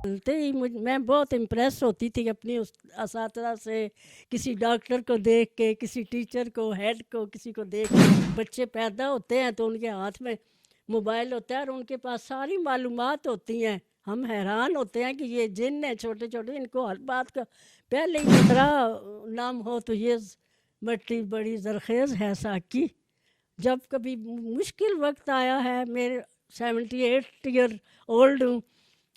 میں بہت امپریس ہوتی تھی اپنی اس اساتذہ سے، کسی ڈاکٹر کو دیکھ کے، کسی ٹیچر کو، ہیڈ کو، کسی کو دیکھ کے۔ بچے پیدا ہوتے ہیں تو ان کے ہاتھ میں موبائل ہوتا ہے اور ان کے پاس ساری معلومات ہوتی ہیں۔ ہم حیران ہوتے ہیں کہ یہ جن ہیں چھوٹے چھوٹے، ان کو ہر بات کا پہلے ہی خطرہ نام ہو تو یہ مٹی بڑی زرخیز ہے ساکی۔ جب کبھی مشکل وقت آیا ہے، میرے 78 ایئر اولڈ ہوں،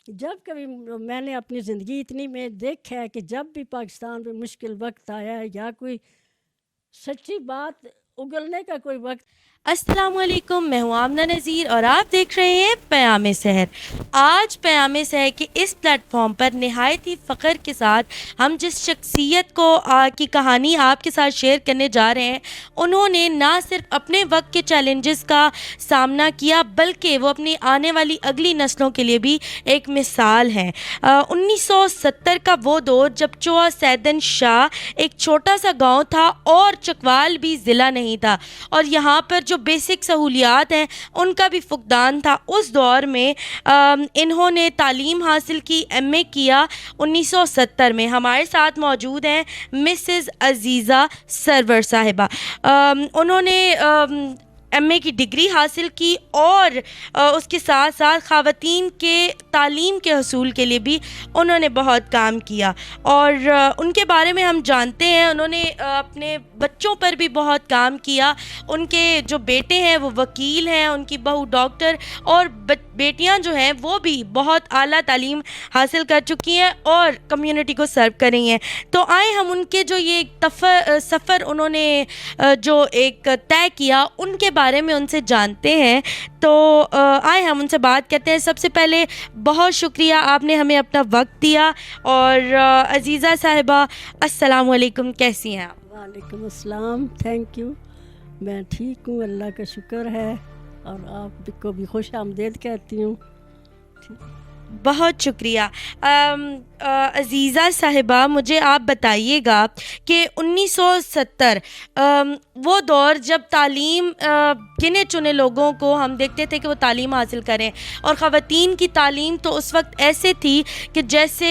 جب کبھی میں نے اپنی زندگی اتنی میں دیکھا ہے کہ جب بھی پاکستان میں مشکل وقت آیا ہے یا کوئی سچی بات اگلنے کا کوئی وقت۔ السلام علیکم، میں ہوں آمنہ نذیر اور آپ دیکھ رہے ہیں پیام سحر۔ آج پیام سحر کے اس پلیٹ فارم پر نہایت ہی فخر کے ساتھ ہم جس شخصیت کو کی کہانی آپ کے ساتھ شیئر کرنے جا رہے ہیں، انہوں نے نہ صرف اپنے وقت کے چیلنجز کا سامنا کیا بلکہ وہ اپنی آنے والی اگلی نسلوں کے لیے بھی ایک مثال ہیں۔ 1970 کا وہ دور جب چوہا سیدن شاہ ایک چھوٹا سا گاؤں تھا اور چکوال بھی ضلع نہیں تھا، اور یہاں پر جو بیسک سہولیات ہیں ان کا بھی فقدان تھا۔ اس دور میں انہوں نے تعلیم حاصل کی، ایم اے کیا 1970 میں۔ ہمارے ساتھ موجود ہیں مسز عزیزہ سرور صاحبہ۔ انہوں نے ایم اے کی ڈگری حاصل کی اور اس کے ساتھ ساتھ خواتین کے تعلیم کے حصول کے لیے بھی انہوں نے بہت کام کیا، اور ان کے بارے میں ہم جانتے ہیں انہوں نے اپنے بچوں پر بھی بہت کام کیا۔ ان کے جو بیٹے ہیں وہ وکیل ہیں، ان کی بہو ڈاکٹر، اور بیٹیاں جو ہیں وہ بھی بہت اعلیٰ تعلیم حاصل کر چکی ہیں اور کمیونٹی کو سرو کر رہی ہیں۔ تو آئیں ہم ان کے جو یہ سفر انہوں نے جو ایک طے کیا ان کے بارے میں ان سے جانتے ہیں۔ تو آئیں ہم ان سے بات کرتے ہیں۔ سب سے پہلے بہت شکریہ، آپ نے ہمیں اپنا وقت دیا۔ اور عزیزہ صاحبہ السلام علیکم، کیسی ہیں آپ؟ وعلیکم السلام، تھینک یو، میں ٹھیک ہوں، اللہ کا شکر ہے، اور آپ کو بھی خوش آمدید کہتی ہوں۔ بہت شکریہ۔ عزیزہ صاحبہ، مجھے آپ بتائیے گا کہ 1970 وہ دور جب تعلیم گنے چنے لوگوں کو ہم دیکھتے تھے کہ وہ تعلیم حاصل کریں، اور خواتین کی تعلیم تو اس وقت ایسے تھی کہ جیسے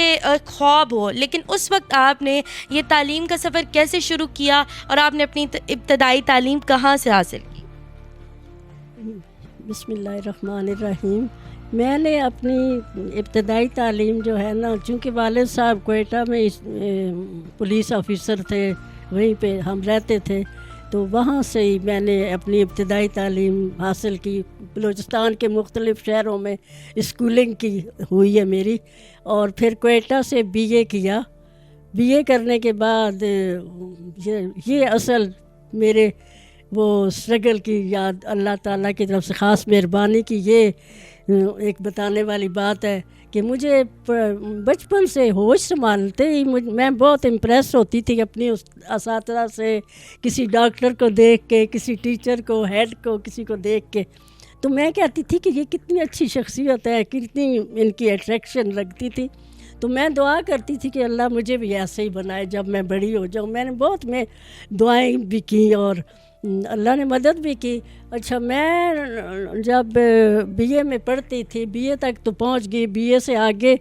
خواب ہو، لیکن اس وقت آپ نے یہ تعلیم کا سفر کیسے شروع کیا اور آپ نے اپنی ابتدائی تعلیم کہاں سے حاصل کی؟ بسم اللہ الرحمن الرحیم۔ میں نے اپنی ابتدائی تعلیم جو ہے نا، چونکہ والد صاحب کوئٹہ میں پولیس آفیسر تھے، وہیں پہ ہم رہتے تھے، تو وہاں سے ہی میں نے اپنی ابتدائی تعلیم حاصل کی۔ بلوچستان کے مختلف شہروں میں اسکولنگ کی ہوئی ہے میری، اور پھر کوئٹہ سے بی اے کیا۔ بی اے کرنے کے بعد یہ اصل میرے وہ اسٹرگل کی یاد اللہ تعالیٰ کی طرف سے خاص مہربانی کی یہ ایک بتانے والی بات ہے کہ مجھے بچپن سے ہوش سنبھالتے ہی میں بہت امپریس ہوتی تھی اپنی اس اساتذہ سے، کسی ڈاکٹر کو دیکھ کے، کسی ٹیچر کو، ہیڈ کو، کسی کو دیکھ کے۔ تو میں کہتی تھی کہ یہ کتنی اچھی شخصیت ہے، کتنی ان کی اٹریکشن لگتی تھی۔ تو میں دعا کرتی تھی کہ اللہ مجھے بھی ایسے ہی بنائے جب میں بڑی ہو جاؤں۔ میں نے بہت دعائیں بھی کی اور اللہ نے مدد بھی کی۔ اچھا، میں جب بی اے میں پڑھتی تھی، بی اے تک تو پہنچ گئی، بی اے سے آگے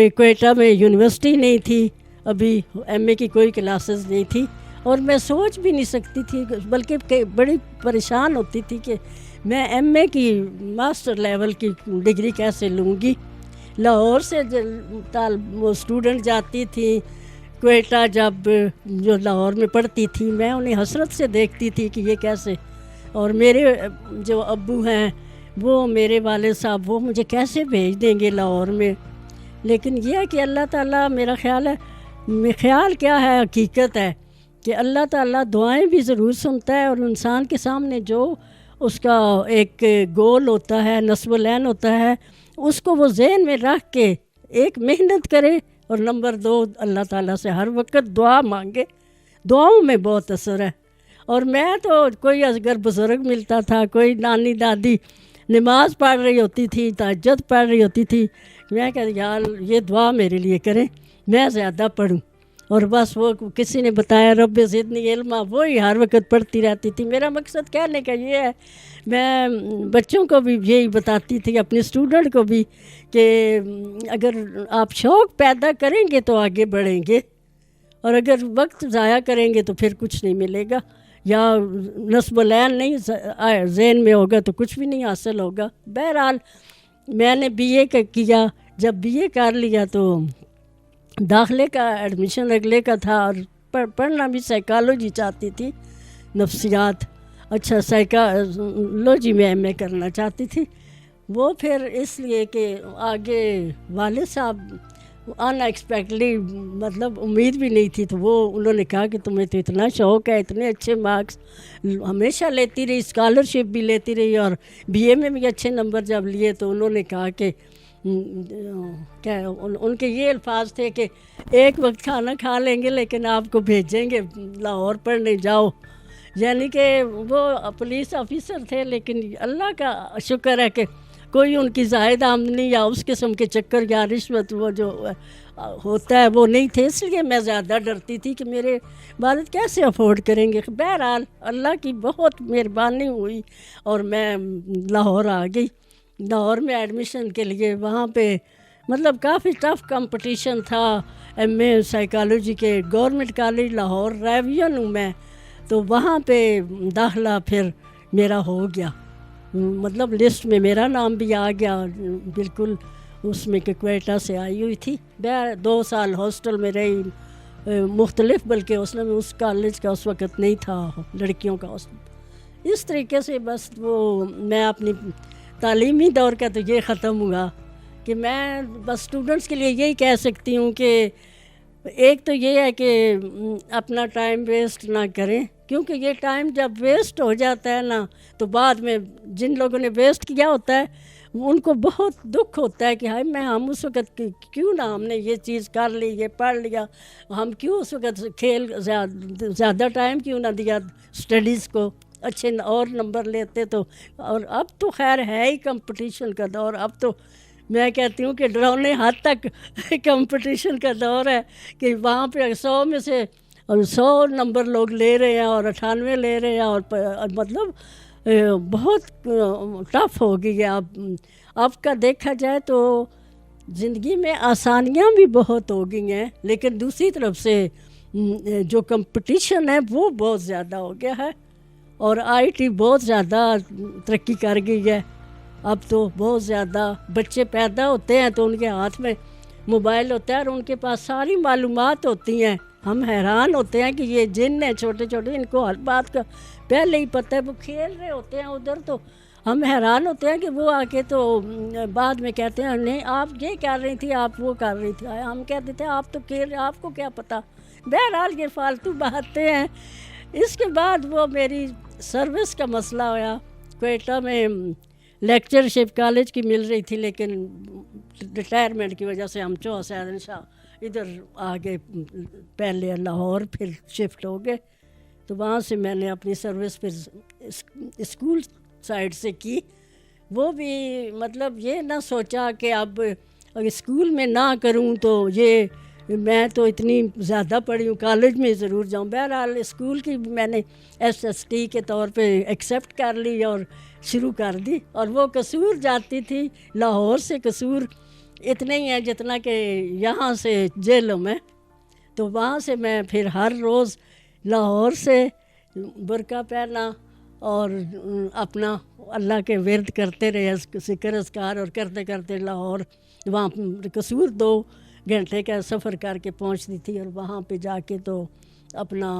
کوئٹہ میں یونیورسٹی نہیں تھی، ابھی ایم اے کی کوئی کلاسز نہیں تھی، اور میں سوچ بھی نہیں سکتی تھی، بلکہ بڑی پریشان ہوتی تھی کہ میں ایم اے کی ماسٹر لیول کی ڈگری کیسے لوں گی۔ لاہور سے وہ اسٹوڈنٹ جاتی تھی کوئٹہ، جب جو لاہور میں پڑھتی تھی، میں انہیں حسرت سے دیکھتی تھی کہ یہ کیسے، اور میرے جو ابو ہیں وہ میرے والد صاحب وہ مجھے کیسے بھیج دیں گے لاہور میں۔ لیکن یہ ہے کہ اللہ تعالیٰ، میرا خیال کیا ہے، حقیقت ہے کہ اللہ تعالیٰ دعائیں بھی ضرور سنتا ہے، اور انسان کے سامنے جو اس کا ایک گول ہوتا ہے، نصب العین ہوتا ہے، اس کو وہ ذہن میں رکھ کے ایک محنت کرے، اور نمبر 2 اللہ تعالیٰ سے ہر وقت دعا مانگے۔ دعاؤں میں بہت اثر ہے۔ اور میں تو کوئی اگر بزرگ ملتا تھا، کوئی نانی دادی نماز پڑھ رہی ہوتی تھی، تہجد پڑھ رہی ہوتی تھی، میں کہتی یار یہ دعا میرے لیے کریں، میں زیادہ پڑھوں۔ اور بس وہ کسی نے بتایا رب زدنی علما وہی ہر وقت پڑھتی رہتی تھی. میرا مقصد کہنے کا یہ ہے میں بچوں کو بھی یہی بتاتی تھی اپنے اسٹوڈنٹ کو بھی کہ اگر آپ شوق پیدا کریں گے تو آگے بڑھیں گے اور اگر وقت ضائع کریں گے تو پھر کچھ نہیں ملے گا یا نصب العین نہیں ذہن میں ہوگا تو کچھ بھی نہیں حاصل ہوگا. بہرحال میں نے بی اے کیا. جب بی اے کر لیا تو داخلے کا ایڈمیشن اگلے کا تھا اور پڑھنا بھی سائیکالوجی چاہتی تھی, نفسیات. اچھا سائیکالوجی میں ایم اے کرنا چاہتی تھی. وہ پھر اس لیے کہ آگے والد صاحب ان ایکسپیکٹلی مطلب امید بھی نہیں تھی تو وہ انہوں نے کہا کہ تمہیں تو اتنا شوق ہے, اتنے اچھے مارکس ہمیشہ لیتی رہی, اسکالرشپ بھی لیتی رہی اور بی اے میں بھی اچھے نمبر جب لیے تو انہوں نے کہا کہ کیا ان کے یہ الفاظ تھے کہ ایک وقت کھانا کھا لیں گے لیکن آپ کو بھیجیں گے لاہور پڑھنے جاؤ. یعنی کہ وہ پولیس آفیسر تھے لیکن اللہ کا شکر ہے کہ کوئی ان کی زائد آمدنی یا اس قسم کے چکر یا رشوت وہ جو ہوتا ہے وہ نہیں تھے. اس لیے میں زیادہ ڈرتی تھی کہ میرے والد کیسے افورڈ کریں گے. بہرحال اللہ کی بہت مہربانی ہوئی اور میں لاہور آ گئی. لاہور میں ایڈمیشن کے لیے وہاں پہ مطلب کافی ٹف کمپٹیشن تھا. ایم اے سائیکالوجی کے گورنمنٹ کالج لاہور ریوین ہوں میں, تو وہاں پہ داخلہ پھر میرا ہو گیا. مطلب لسٹ میں میرا نام بھی آ گیا بالکل اس میں کہ کوئٹہ سے آئی ہوئی تھی. 2 سال ہاسٹل میں رہی, مختلف بلکہ اس کالج کا اس وقت نہیں تھا لڑکیوں کا ہاسٹل. اس طریقے سے بس وہ میں اپنی تعلیمی دور کا تو یہ ختم ہوا کہ میں بس اسٹوڈنٹس کے لیے یہی کہہ سکتی ہوں کہ ایک تو یہ ہے کہ اپنا ٹائم ویسٹ نہ کریں, کیونکہ یہ ٹائم جب ویسٹ ہو جاتا ہے نا تو بعد میں جن لوگوں نے ویسٹ کیا ہوتا ہے ان کو بہت دکھ ہوتا ہے کہ ہائی ہم اس وقت کیوں نہ ہم نے یہ چیز کر لی, یہ پڑھ لیا, ہم کیوں اس وقت کھیل زیادہ ٹائم کیوں نہ دیا اسٹڈیز کو, اچھے اور نمبر لیتے تو. اور اب تو خیر ہے ہی کمپٹیشن کا دور. اب تو میں کہتی ہوں کہ ڈراؤنے حد تک کمپٹیشن کا دور ہے کہ وہاں پہ 100 میں سے 100 نمبر لوگ لے رہے ہیں اور 98 لے رہے ہیں اور مطلب بہت ٹف ہو گئی ہے. اب کا دیکھا جائے تو زندگی میں آسانیاں بھی بہت ہو گئی ہیں لیکن دوسری طرف سے جو کمپٹیشن ہے وہ بہت زیادہ ہو گیا ہے اور آئی ٹی بہت زیادہ ترقی کر گئی ہے. اب تو بہت زیادہ بچے پیدا ہوتے ہیں تو ان کے ہاتھ میں موبائل ہوتا ہے اور ان کے پاس ساری معلومات ہوتی ہیں. ہم حیران ہوتے ہیں کہ یہ جن ہیں چھوٹے چھوٹے, ان کو ہر بات کا پہلے ہی پتہ ہے. وہ کھیل رہے ہوتے ہیں ادھر تو ہم حیران ہوتے ہیں کہ وہ آ کے تو بعد میں کہتے ہیں نہیں آپ یہ کر رہی تھی, آپ وہ کر رہی تھی. ہم کہتے تھے آپ تو کھیل رہے, آپ کو کیا پتہ. بہرحال یہ فالتو باتیں ہیں. اس کے بعد وہ میری سروس کا مسئلہ ہوا. کوئٹہ میں لیکچرشپ کالج کی مل رہی تھی لیکن ریٹائرمنٹ کی وجہ سے ہم چوہا سیدن شاہ ادھر آ گئے, پہلے لاہور پھر شفٹ ہو گئے. تو وہاں سے میں نے اپنی سروس پھر اسکول سائڈ سے کی. وہ بھی مطلب یہ نہ سوچا کہ اب اسکول میں نہ کروں تو یہ میں تو اتنی زیادہ پڑھی ہوں, کالج میں ضرور جاؤں. بہرحال اسکول کی میں نے SST کے طور پہ ایکسیپٹ کر لی اور شروع کر دی. اور وہ قصور جاتی تھی لاہور سے, قصور اتنے ہی ہیں جتنا کہ یہاں سے جیلوں میں. تو وہاں سے میں پھر ہر روز لاہور سے برقع پہنا اور اپنا اللہ کے ورد کرتے رہے, ذکر اذکار اور کرتے کرتے لاہور وہاں قصور 2 گھنٹے کا سفر کر کے پہنچتی تھی اور وہاں پہ جا کے تو اپنا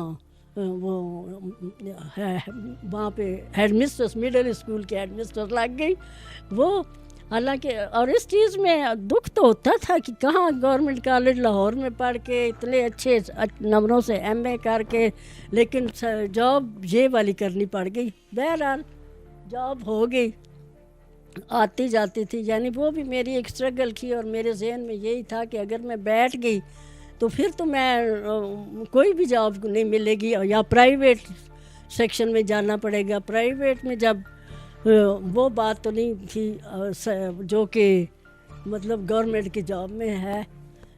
وہ وہاں پہ ہیڈ مسٹرس مڈل اسکول کے ہیڈ مسٹرس لگ گئی وہ. حالانکہ اور اس چیز میں دکھ تو ہوتا تھا کہ کہاں گورنمنٹ کالج لاہور میں پڑھ کے اتنے اچھے نمبروں سے MA کر کے, لیکن جاب یہ والی کرنی پڑ گئی. بہرحال جاب ہو گئی, آتی جاتی تھی. یعنی وہ بھی میری ایک اسٹرگل کی اور میرے ذہن میں یہی تھا کہ اگر میں بیٹھ گئی تو پھر تو میں کوئی بھی جاب نہیں ملے گی یا پرائیویٹ سیکشن میں جانا پڑے گا. پرائیویٹ میں جب وہ بات تو نہیں تھی جو کہ مطلب گورنمنٹ کی جاب میں ہے.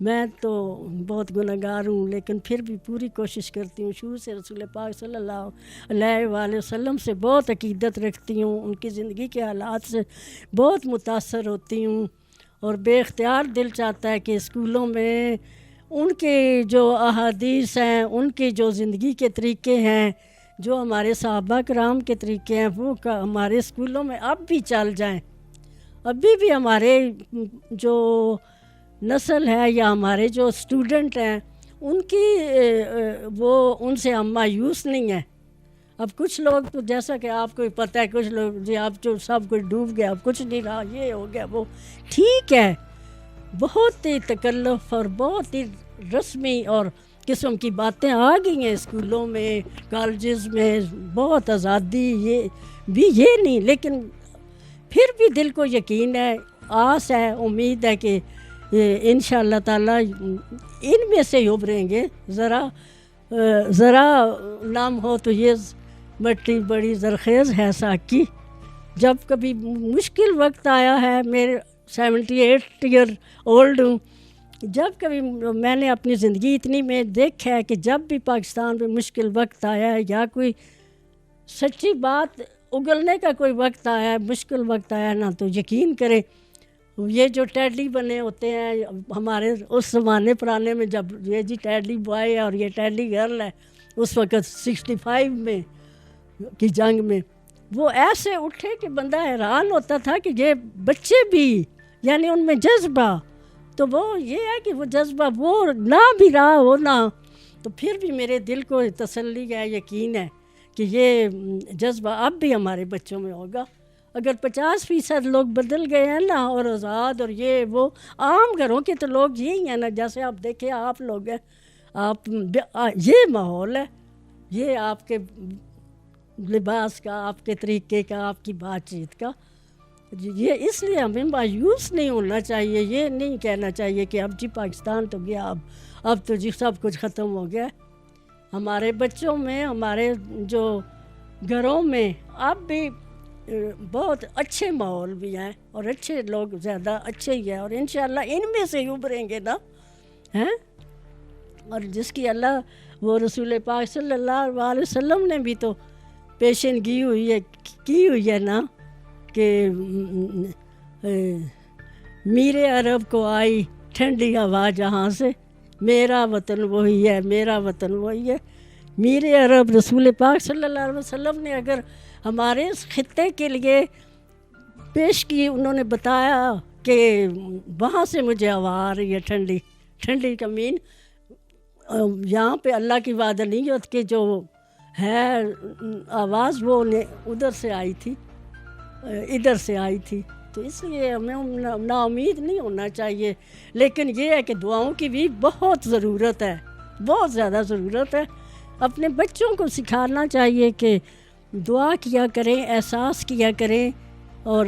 میں تو بہت گنہگار ہوں، لیکن پھر بھی پوری کوشش کرتی ہوں. شروع سے رسول پاک صلی اللہ علیہ وآلہ وسلم سے بہت عقیدت رکھتی ہوں، ان کی زندگی کے حالات سے بہت متاثر ہوتی ہوں، اور بے اختیار دل چاہتا ہے کہ اسکولوں میں ان کے جو احادیث ہیں، ان کی جو زندگی کے طریقے ہیں، جو ہمارے صحابہ کرام کے طریقے ہیں، وہ ہمارے اسکولوں میں اب بھی چل جائیں. ابھی بھی ہمارے جو نسل ہے یا ہمارے جو اسٹوڈنٹ ہیں، ان کی وہ ان سے ہم مایوس نہیں ہیں. اب کچھ لوگ تو جیسا کہ آپ کو پتہ ہے، کچھ لوگ جی آپ جو سب کچھ ڈوب گیا، اب کچھ نہیں رہا، یہ ہو گیا، وہ ٹھیک ہے. بہت ہی تکلف اور بہت ہی رسمی اور قسم کی باتیں آ گئی ہیں اسکولوں میں، کالجز میں، بہت آزادی، یہ نہیں، لیکن پھر بھی دل کو یقین ہے، آس ہے، امید ہے کہ انشاءاللہ تعالیٰ ان میں سے ابھریں گے. ذرا نام ہو تو یہ مٹی بڑی زرخیز ہے ساکی. جب کبھی مشکل وقت آیا ہے، میرے 78 ایئر اولڈ ہوں، جب کبھی میں نے اپنی زندگی اتنی میں دیکھا ہے کہ جب بھی پاکستان میں مشکل وقت آیا ہے یا کوئی سچی بات اگلنے کا کوئی وقت آیا ہے، مشکل وقت آیا ہے نا، تو یقین کریں یہ جو ٹیڈی بنے ہوتے ہیں ہمارے اس زمانے پرانے میں، جب یہ جی ٹیڈی بوائے ہے اور یہ ٹیڈی گرل ہے، اس وقت 65 میں کی جنگ میں، وہ ایسے اٹھے کہ بندہ حیران ہوتا تھا کہ یہ بچے بھی، یعنی ان میں جذبہ، تو وہ یہ ہے کہ وہ جذبہ وہ نہ بھی رہا ہو نا، تو پھر بھی میرے دل کو تسلی ہے، یقین ہے کہ یہ جذبہ اب بھی ہمارے بچوں میں ہوگا. اگر 50% لوگ بدل گئے ہیں نا، اور آزاد اور یہ وہ عام گھروں کے تو لوگ یہی ہیں نا، جیسے آپ دیکھیں آپ لوگ ہیں، آپ یہ ماحول ہے، یہ آپ کے لباس کا، آپ کے طریقے کا، آپ کی بات چیت کا، یہ اس لیے ہمیں مایوس نہیں ہونا چاہیے. یہ نہیں کہنا چاہیے کہ اب جی پاکستان تو گیا، اب تو جی سب کچھ ختم ہو گیا. ہمارے بچوں میں، ہمارے جو گھروں میں اب بھی بہت اچھے ماحول بھی ہیں، اور اچھے لوگ زیادہ اچھے ہی ہیں، اور انشاءاللہ ان میں سے ابھریں گے نا ہیں. اور جس کی اللہ وہ رسول پاک صلی اللہ علیہ وسلم نے بھی تو پیشن کی ہوئی ہے نا کہ میر عرب کو آئی ٹھنڈی ہوا جہاں سے، میرا وطن وہی ہے، میرا وطن وہی ہے. میر عرب رسول پاک صلی اللہ علیہ وسلم نے اگر ہمارے اس خطے کے لیے پیش کی، انہوں نے بتایا کہ وہاں سے مجھے ہوا آ رہی ہے ٹھنڈی کا مین. یہاں پہ اللہ کی وحدانیت کی جو ہے آواز، وہ ادھر سے آئی تھی، ادھر سے آئی تھی. تو اس لیے ہمیں نا امید نہیں ہونا چاہیے، لیکن یہ ہے کہ دعاؤں کی بھی بہت ضرورت ہے، بہت زیادہ ضرورت ہے. اپنے بچوں کو سکھانا چاہیے کہ دعا کیا کریں، احساس کیا کریں، اور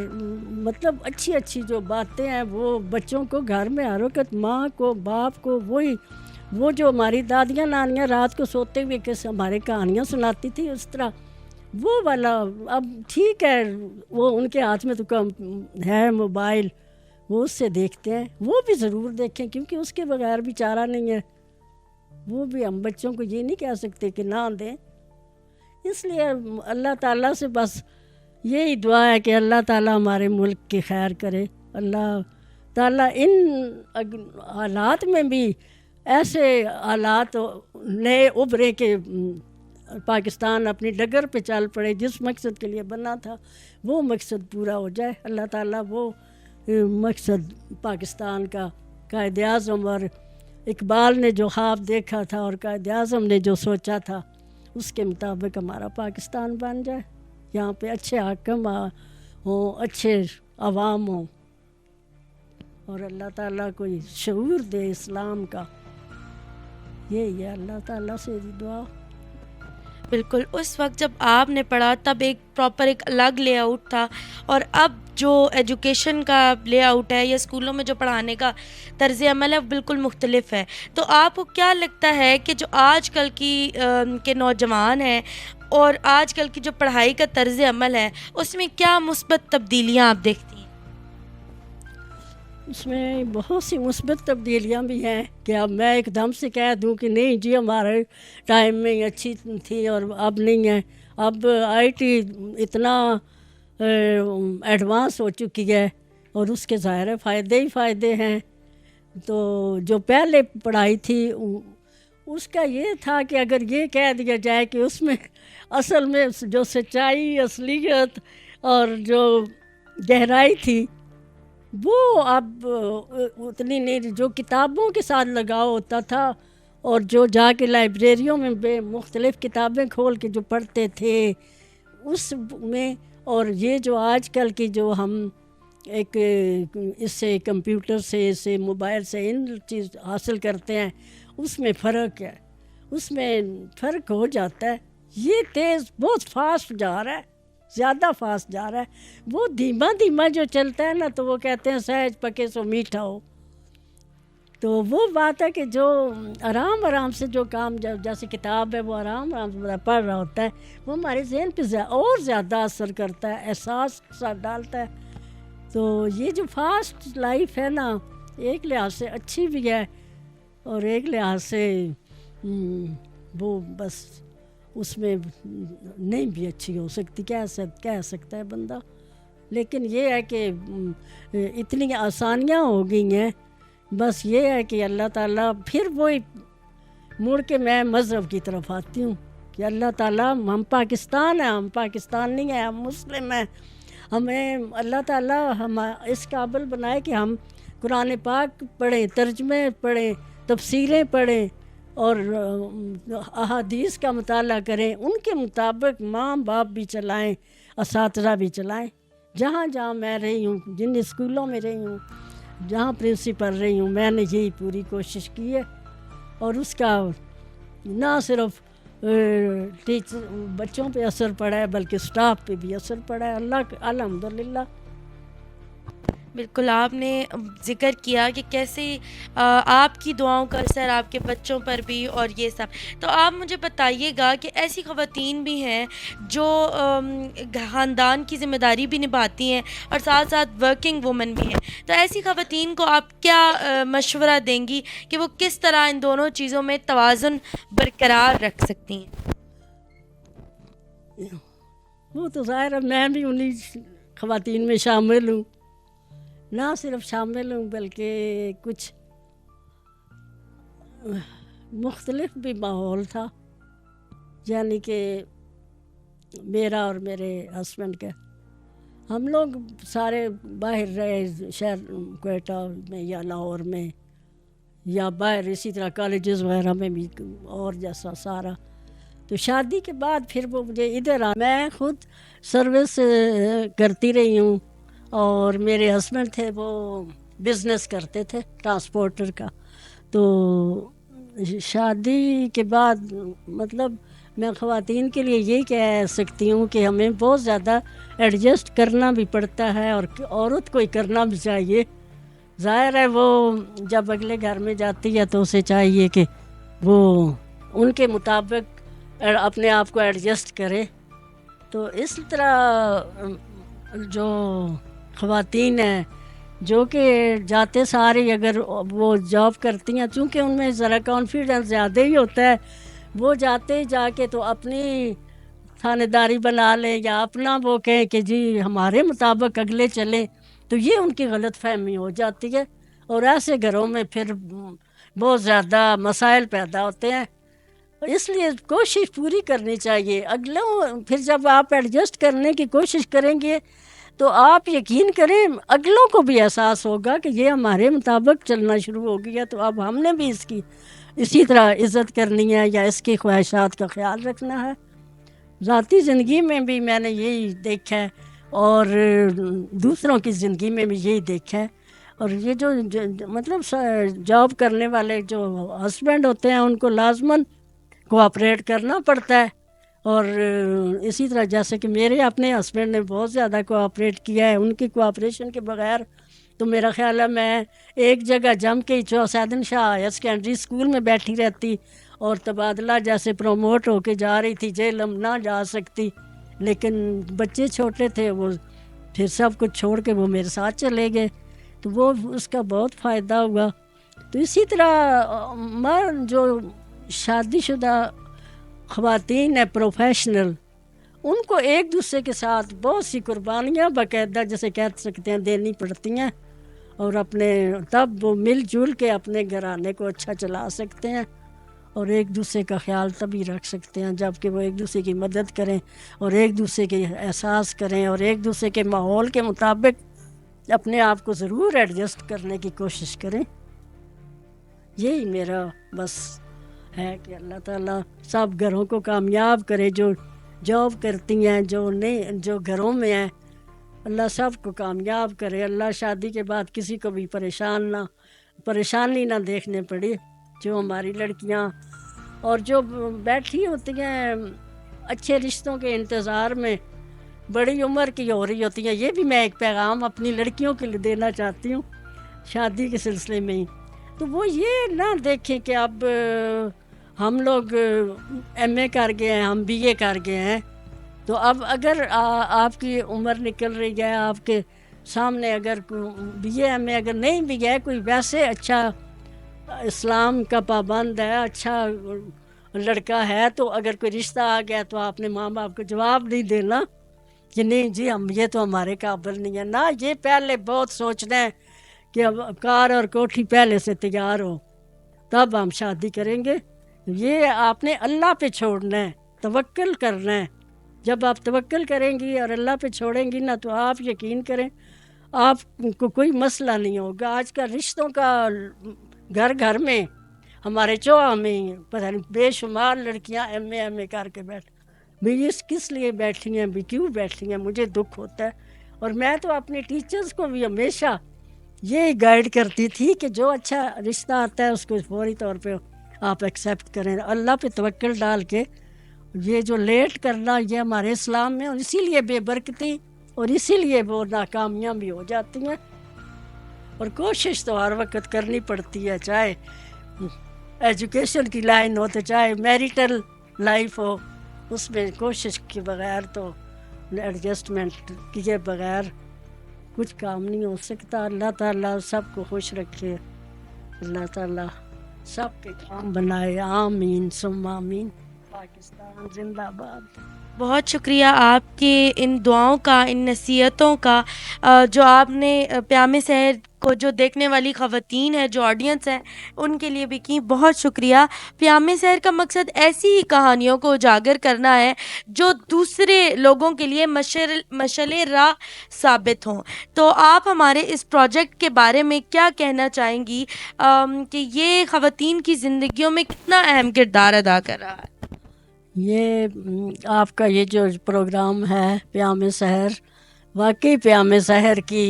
مطلب اچھی اچھی جو باتیں ہیں وہ بچوں کو گھر میں ہر وقت، ماں کو، باپ کو، وہ جو ہماری دادیاں نانیاں رات کو سوتے ہوئے کیسے ہمارے کہانیاں سناتی تھی، اس طرح وہ والا. اب ٹھیک ہے، وہ ان کے ہاتھ میں تو کم ہے موبائل، وہ اس سے دیکھتے ہیں، وہ بھی ضرور دیکھیں، کیونکہ اس کے بغیر بھی چارہ نہیں ہے. وہ بھی ہم بچوں کو یہ نہیں کہہ سکتے کہ نہ دیں. اس لیے اللہ تعالیٰ سے بس یہی دعا ہے کہ اللہ تعالیٰ ہمارے ملک کی خیر کرے. اللہ تعالیٰ ان حالات میں بھی ایسے حالات نئے ابھرے کہ پاکستان اپنی ڈگر پہ چل پڑے، جس مقصد کے لیے بنا تھا وہ مقصد پورا ہو جائے. اللہ تعالیٰ وہ مقصد پاکستان کا، قائد اعظم اور اقبال نے جو خواب دیکھا تھا اور قائد اعظم نے جو سوچا تھا، اس کے مطابق ہمارا پاکستان بن جائے. یہاں پہ اچھے حاکم ہوں، اچھے عوام ہوں، اور اللہ تعالیٰ کو شعور دے اسلام کا. یہی ہے اللہ تعالیٰ سے دعا. بالکل. اس وقت جب آپ نے پڑھا تب ایک پراپر ایک الگ لے آؤٹ تھا، اور اب جو ایجوکیشن کا لے آؤٹ ہے یا اسکولوں میں جو پڑھانے کا طرز عمل ہے وہ بالکل مختلف ہے. تو آپ کو کیا لگتا ہے کہ جو آج کل کے نوجوان ہیں اور آج کل کی جو پڑھائی کا طرز عمل ہے، اس میں کیا مثبت تبدیلیاں آپ دیکھتی ہیں؟ اس میں بہت سی مثبت تبدیلیاں بھی ہیں کہ اب میں ایک دم سے کہہ دوں کہ نہیں جی ہمارے ٹائم میں اچھی تھی اور اب نہیں ہے. اب آئی ٹی اتنا ایڈوانس ہو چکی ہے اور اس کے ظاہر فائدے ہی فائدے ہیں. تو جو پہلے پڑھائی تھی اس کا یہ تھا کہ اگر یہ کہہ دیا جائے کہ اس میں اصل میں جو سچائی، اصلیت اور جو گہرائی تھی وہ اب اتنی نہیں. جو کتابوں کے ساتھ لگاؤ ہوتا تھا اور جو جا کے لائبریریوں میں بے مختلف کتابیں کھول کے جو پڑھتے تھے اس میں، اور یہ جو آج کل کی جو ہم ایک اس سے کمپیوٹر سے، اس سے موبائل سے ان چیز حاصل کرتے ہیں، اس میں فرق ہے. اس میں فرق ہو جاتا ہے. یہ تیز بہت فاسٹ جا رہا ہے، زیادہ فاسٹ جا رہا ہے. وہ دھیما دھیما جو چلتا ہے نا تو وہ کہتے ہیں سہج پکے سو میٹھا ہو. تو وہ بات ہے کہ جو آرام آرام سے جو کام جیسے کتاب ہے وہ آرام آرام سے پڑھ رہا ہوتا ہے، وہ ہمارے ذہن پہ اور زیادہ اثر کرتا ہے، احساس ساتھ ڈالتا ہے. تو یہ جو فاسٹ لائف ہے نا ایک لحاظ سے اچھی بھی ہے اور ایک لحاظ سے وہ بس اس میں نہیں بھی اچھی ہو سکتی، کہہ سکتا ہے بندہ. لیکن یہ ہے کہ اتنی آسانیاں ہو گئی ہیں. بس یہ ہے کہ اللہ تعالیٰ پھر وہی مڑ کے میں مذہب کی طرف آتی ہوں کہ اللہ تعالیٰ ہم پاکستان ہیں، ہم پاکستان نہیں ہیں، ہم مسلم ہیں. ہمیں اللہ تعالیٰ ہم اس قابل بنائے کہ ہم قرآن پاک پڑھیں، ترجمے پڑھیں، تفسیریں پڑھیں اور احادیث کا مطالعہ کریں، ان کے مطابق ماں باپ بھی چلائیں، اساتذہ بھی چلائیں. جہاں جہاں میں رہی ہوں، جن اسکولوں میں رہی ہوں، جہاں پرنسپل رہی ہوں، میں نے یہی پوری کوشش کی ہے. اور اس کا نہ صرف بچوں پہ اثر پڑا ہے بلکہ اسٹاف پہ بھی اثر پڑا ہے. اللہ الحمدللہ. بالکل آپ نے ذکر کیا کہ کیسے آپ کی دعاؤں کا اثر آپ کے بچوں پر بھی اور یہ سب. تو آپ مجھے بتائیے گا کہ ایسی خواتین بھی ہیں جو خاندان کی ذمہ داری بھی نبھاتی ہیں اور ساتھ ساتھ ورکنگ وومن بھی ہیں. تو ایسی خواتین کو آپ کیا مشورہ دیں گی کہ وہ کس طرح ان دونوں چیزوں میں توازن برقرار رکھ سکتی ہیں؟ وہ تو ظاہر ہے میں بھی انہی خواتین میں شامل ہوں. نہ صرف شامل ہوں بلکہ کچھ مختلف بھی ماحول تھا. یعنی کہ میرا اور میرے ہسبینڈ کا، ہم لوگ سارے باہر رہے، شہر کوئٹہ میں یا لاہور میں یا باہر اسی طرح کالجز وغیرہ میں بھی اور جیسا سارا. تو شادی کے بعد پھر وہ مجھے ادھر میں خود سروس کرتی رہی ہوں اور میرے ہسبینڈ تھے وہ بزنس کرتے تھے ٹرانسپورٹر کا. تو شادی کے بعد مطلب میں خواتین کے لیے یہ کہہ سکتی ہوں کہ ہمیں بہت زیادہ ایڈجسٹ کرنا بھی پڑتا ہے اور عورت کو ہی کرنا بھی چاہیے. ظاہر ہے وہ جب اگلے گھر میں جاتی ہے تو اسے چاہیے کہ وہ ان کے مطابق اپنے آپ کو ایڈجسٹ کرے. تو اس طرح جو خواتین ہیں جو کہ جاتے سارے اگر وہ جاب کرتی ہیں، چونکہ ان میں ذرا کانفیڈنس زیادہ ہی ہوتا ہے، وہ جاتے جا کے تو اپنی تھانے داری بنا لیں یا اپنا وہ کہیں کہ جی ہمارے مطابق اگلے چلیں، تو یہ ان کی غلط فہمی ہو جاتی ہے اور ایسے گھروں میں پھر بہت زیادہ مسائل پیدا ہوتے ہیں. اس لیے کوشش پوری کرنی چاہیے. اگلوں پھر جب آپ ایڈجسٹ کرنے کی کوشش کریں گے تو آپ یقین کریں اگلوں کو بھی احساس ہوگا کہ یہ ہمارے مطابق چلنا شروع ہو گیا، تو اب ہم نے بھی اس کی اسی طرح عزت کرنی ہے یا اس کی خواہشات کا خیال رکھنا ہے. ذاتی زندگی میں بھی میں نے یہی دیکھا ہے اور دوسروں کی زندگی میں بھی یہی دیکھا ہے. اور یہ جو مطلب جاب کرنے والے جو ہسبینڈ ہوتے ہیں ان کو لازماً کوآپریٹ کرنا پڑتا ہے. اور اسی طرح جیسے کہ میرے اپنے ہسبینڈ نے بہت زیادہ کوآپریٹ کیا ہے، ان کی کوآپریشن کے بغیر تو میرا خیال ہے میں ایک جگہ جم کے سیدن شاہ ہائر سیکنڈری اسکول میں بیٹھی رہتی اور تبادلہ جیسے پروموٹ ہو کے جا رہی تھی جیلم نہ جا سکتی. لیکن بچے چھوٹے تھے، وہ پھر سب کچھ چھوڑ کے وہ میرے ساتھ چلے گئے. تو وہ اس کا بہت فائدہ ہوا. تو اسی طرح مرد جو شادی شدہ خواتین ہیں پروفیشنل، ان کو ایک دوسرے کے ساتھ بہت سی قربانیاں باقاعدہ جیسے کہہ سکتے ہیں دینی پڑتی ہیں، اور اپنے تب وہ مل جل کے اپنے گھرانے کو اچھا چلا سکتے ہیں، اور ایک دوسرے کا خیال تبھی رکھ سکتے ہیں جب کہ وہ ایک دوسرے کی مدد کریں اور ایک دوسرے کے احساس کریں اور ایک دوسرے کے ماحول کے مطابق اپنے آپ کو ضرور ایڈجسٹ کرنے کی کوشش کریں. یہی میرا بس ہے کہ اللہ تعالیٰ سب گھروں کو کامیاب کرے، جو جاب کرتی ہیں، جو گھروں میں ہیں، اللہ سب کو کامیاب کرے. اللہ شادی کے بعد کسی کو بھی پریشانی نہ دیکھنے پڑے. جو ہماری لڑکیاں اور جو بیٹھی ہوتی ہیں اچھے رشتوں کے انتظار میں، بڑی عمر کی ہو رہی ہوتی ہیں، یہ بھی میں ایک پیغام اپنی لڑکیوں کے لیے دینا چاہتی ہوں شادی کے سلسلے میں ہی. تو وہ یہ نہ دیکھیں کہ اب ہم لوگ ایم اے کر گئے ہیں، ہم بی اے کر گئے ہیں، تو اب اگر آپ کی عمر نکل رہی ہے، آپ کے سامنے اگر بی اے ایم اے اگر نہیں بھی ہے، کوئی ویسے اچھا اسلام کا پابند ہے، اچھا لڑکا ہے، تو اگر کوئی رشتہ آ گیا تو آپ نے ماں باپ کو جواب نہیں دینا کہ نہیں جی یہ تو ہمارے قابل نہیں ہے. نہ، یہ پہلے بہت سوچنا ہے کہ اب کار اور کوٹھی پہلے سے تیار ہو تب ہم شادی کریں گے. یہ آپ نے اللہ پہ چھوڑنا ہے، توکل کرنا ہے. جب آپ توکل کریں گی اور اللہ پہ چھوڑیں گی نا، تو آپ یقین کریں آپ کو کوئی مسئلہ نہیں ہوگا. آج کل رشتوں کا گھر گھر میں، ہمارے چوہا میں پتہ نہیں بے شمار لڑکیاں ایم اے کر کے بھی اس کس لیے بیٹھی ہیں، بھی کیوں بیٹھی ہیں، مجھے دکھ ہوتا ہے. اور میں تو اپنے ٹیچرز کو بھی ہمیشہ یہ گائیڈ کرتی تھی کہ جو اچھا رشتہ آتا ہے اس کو فوری طور پہ آپ ایکسیپٹ کریں، اللہ پہ توکل ڈال کے. یہ جو لیٹ کرنا یہ ہمارے اسلام میں، اور اسی لیے بے برکتی اور اسی لیے وہ ناکامیاں بھی ہو جاتی ہیں. اور کوشش تو ہر وقت کرنی پڑتی ہے، چاہے ایجوکیشن کی لائن ہو تو چاہے میریٹل لائف ہو، اس میں کوشش کے بغیر تو ایڈجسٹمنٹ کیے بغیر کچھ کام نہیں ہو سکتا. اللہ تعالیٰ سب کو خوش رکھے، اللہ تعالیٰ سب کے کام بنائے. آمین ثم آمین. پاکستان زندہ باد. بہت شکریہ آپ کے ان دعاؤں کا، ان نصیحتوں کا جو آپ نے پیام سحر کو جو دیکھنے والی خواتین ہیں، جو آڈینس ہیں، ان کے لیے بھی کی. بہت شکریہ. پیام سحر کا مقصد ایسی ہی کہانیوں کو اجاگر کرنا ہے جو دوسرے لوگوں کے لیے مشعل راہ ثابت ہوں. تو آپ ہمارے اس پروجیکٹ کے بارے میں کیا کہنا چاہیں گی کہ یہ خواتین کی زندگیوں میں کتنا اہم کردار ادا کر رہا ہے؟ یہ آپ کا یہ جو پروگرام ہے پیام سحر، واقعی پیام سحر کی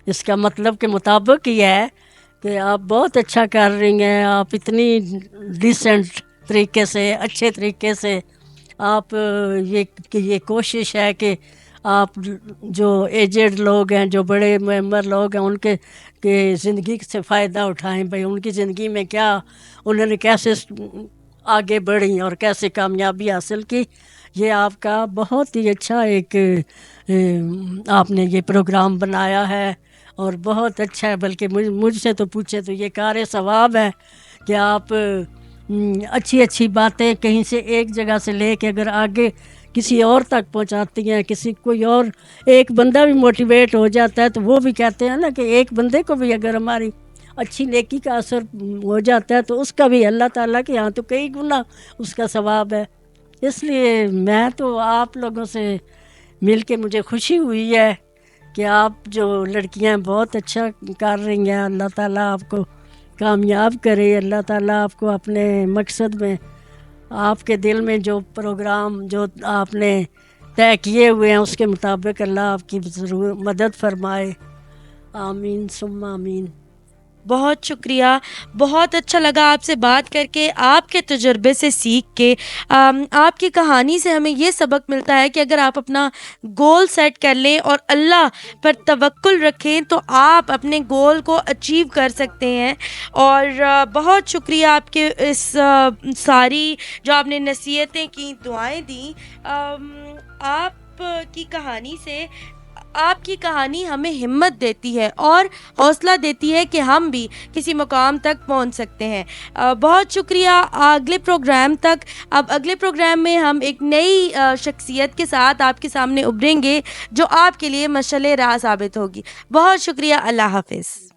اس کا مطلب کے مطابق ہی ہے کہ آپ بہت اچھا کر رہی ہیں. آپ اتنی ڈیسنٹ طریقے سے، اچھے طریقے سے آپ یہ کوشش ہے کہ آپ جو ایجڈ لوگ ہیں، جو بڑے ممبر لوگ ہیں، ان کے زندگی سے فائدہ اٹھائیں. بھائی ان کی زندگی میں کیا انہوں نے کیسے آگے بڑھی اور کیسے کامیابی حاصل کی. یہ آپ کا بہت ہی اچھا ایک آپ نے یہ پروگرام بنایا ہے اور بہت اچھا ہے. بلکہ مجھ سے تو پوچھے تو یہ کار ثواب ہے کہ آپ اچھی باتیں کہیں سے ایک جگہ سے لے کے اگر آگے کسی اور تک پہنچاتی ہیں. کوئی اور ایک بندہ بھی موٹیویٹ ہو جاتا ہے تو وہ بھی کہتے ہیں نا کہ ایک بندے کو بھی اگر ہماری اچھی نیکی کا اثر ہو جاتا ہے تو اس کا بھی اللہ تعالیٰ کے یہاں تو کئی گنا اس کا ثواب ہے. اس لیے میں تو آپ لوگوں سے مل کے مجھے خوشی ہوئی ہے کہ آپ جو لڑکیاں بہت اچھا کر رہی ہیں. اللہ تعالیٰ آپ کو کامیاب کرے. اللہ تعالیٰ آپ کو اپنے مقصد میں، آپ کے دل میں جو پروگرام جو آپ نے طے کیے ہوئے ہیں اس کے مطابق اللہ آپ کی ضرور مدد فرمائے. آمین ثم آمین. بہت شکریہ. بہت اچھا لگا آپ سے بات کر کے، آپ کے تجربے سے سیکھ کے. آپ کی کہانی سے ہمیں یہ سبق ملتا ہے کہ اگر آپ اپنا گول سیٹ کر لیں اور اللہ پر توکل رکھیں تو آپ اپنے گول کو اچیو کر سکتے ہیں. اور بہت شکریہ آپ کے اس ساری جو آپ نے نصیحتیں کی، دعائیں دیں. آپ کی کہانی سے آپ کی کہانی ہمیں ہمت دیتی ہے اور حوصلہ دیتی ہے کہ ہم بھی کسی مقام تک پہنچ سکتے ہیں. بہت شکریہ. اگلے پروگرام تک. اب اگلے پروگرام میں ہم ایک نئی شخصیت کے ساتھ آپ کے سامنے ابھریں گے جو آپ کے لیے مشعل راہ ثابت ہوگی. بہت شکریہ. اللہ حافظ.